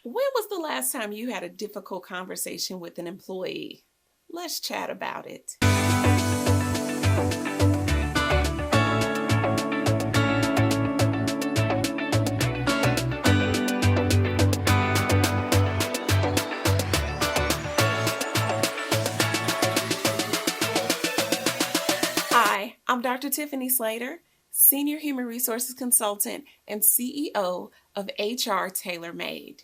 When was the last time you had a difficult conversation with an employee? Let's chat about it. Hi, I'm Dr. Tiffany Slater, Senior Human Resources Consultant and CEO of HR TailorMade.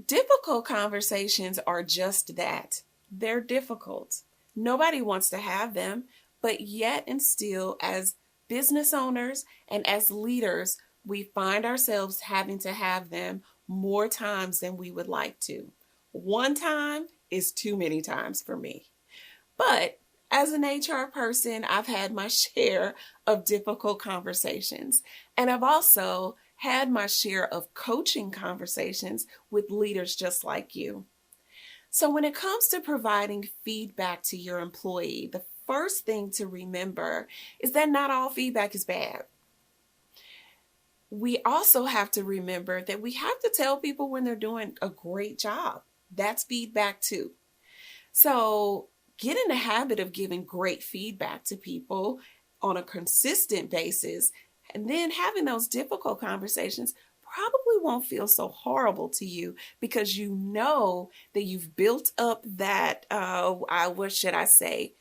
Difficult conversations are just that. They're difficult. Nobody wants to have them, but yet and still, as business owners and as leaders, we find ourselves having to have them more times than we would like to. One time is too many times for me. But as an HR person, I've had my share of difficult conversations. And I've also had my share of coaching conversations with leaders just like you. So when it comes to providing feedback to your employee, the first thing to remember is that not all feedback is bad. We also have to remember that we have to tell people when they're doing a great job. That's feedback too. So get in the habit of giving great feedback to people on a consistent basis, and then having those difficult conversations probably won't feel so horrible to you because you know that you've built up that, what should I say,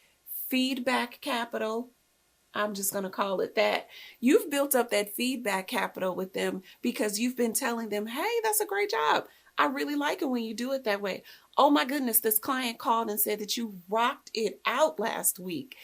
feedback capital. I'm just going to call it that. You've built up that feedback capital with them because you've been telling them, hey, that's a great job. I really like it when you do it that way. Oh my goodness, this client called and said that you rocked it out last week.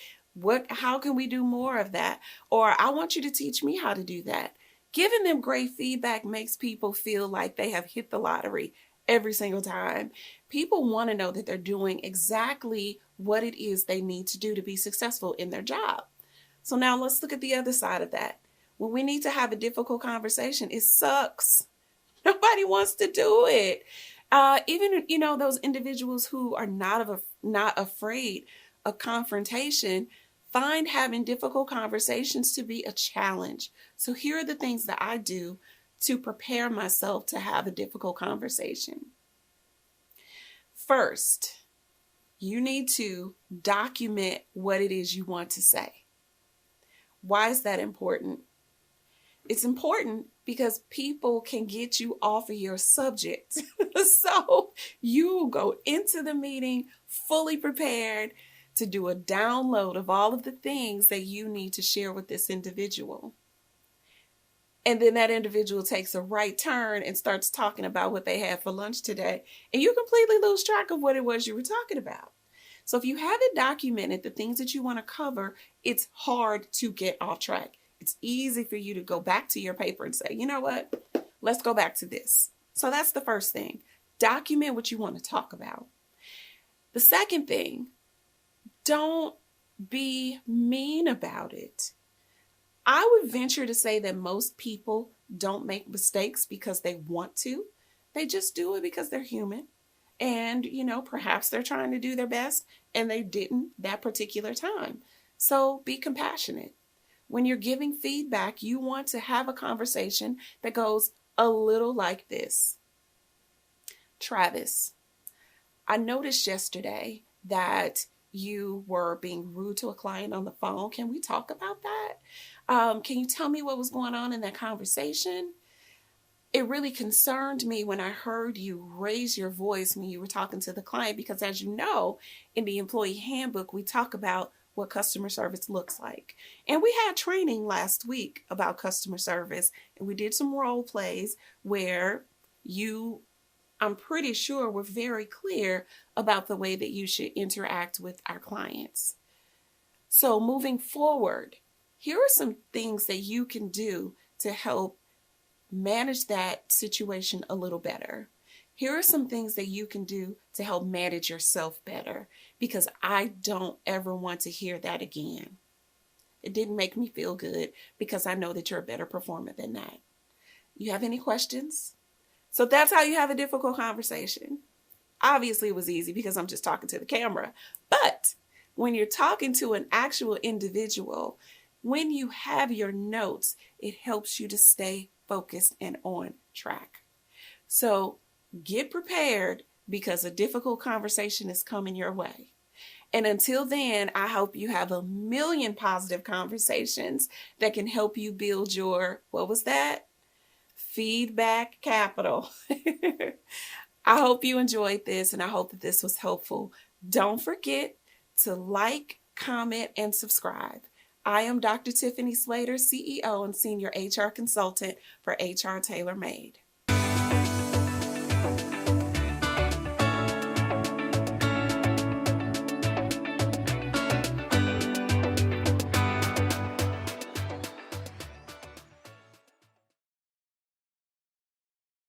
How can we do more of that? Or I want you to teach me how to do that. Giving them great feedback makes people feel like they have hit the lottery every single time. People want to know that they're doing exactly what it is they need to do to be successful in their job. So now let's look at the other side of that. When we need to have a difficult conversation, it sucks. Nobody wants to do it. Even, those individuals who are not afraid of confrontation find having difficult conversations to be a challenge. So here are the things that I do to prepare myself to have a difficult conversation. First, you need to document what it is you want to say. Why is that important? It's important because people can get you off of your subject. So you go into the meeting fully prepared to do a download of all of the things that you need to share with this individual. And then that individual takes a right turn and starts talking about what they had for lunch today. And you completely lose track of what it was you were talking about. So if you have it documented, the things that you want to cover, it's hard to get off track. It's easy for you to go back to your paper and say, you know what, let's go back to this. So that's the first thing. Document what you want to talk about. The second thing, don't be mean about it. I would venture to say that most people don't make mistakes because they want to. They just do it because they're human. And, perhaps they're trying to do their best and they didn't that particular time. So be compassionate. When you're giving feedback, you want to have a conversation that goes a little like this. Travis, I noticed yesterday that you were being rude to a client on the phone. Can we talk about that? Can you tell me what was going on in that conversation? It really concerned me when I heard you raise your voice when you were talking to the client, because as you know, in the employee handbook, we talk about what customer service looks like. And we had training last week about customer service, and we did some role plays where I'm pretty sure we're very clear about the way that you should interact with our clients. So moving forward, here are some things that you can do to help manage that situation a little better. Here are some things that you can do to help manage yourself better, because I don't ever want to hear that again. It didn't make me feel good because I know that you're a better performer than that. You have any questions? So that's how you have a difficult conversation. Obviously, it was easy because I'm just talking to the camera. But when you're talking to an actual individual, when you have your notes, it helps you to stay focused and on track. So Get prepared because a difficult conversation is coming your way. And until then, I hope you have a million positive conversations that can help you build your, what was that? Feedback capital. I hope you enjoyed this and I hope that this was helpful. Don't forget to like, comment, and subscribe. I am Dr. Tiffany Slater, CEO and Senior HR Consultant for HR TailorMade.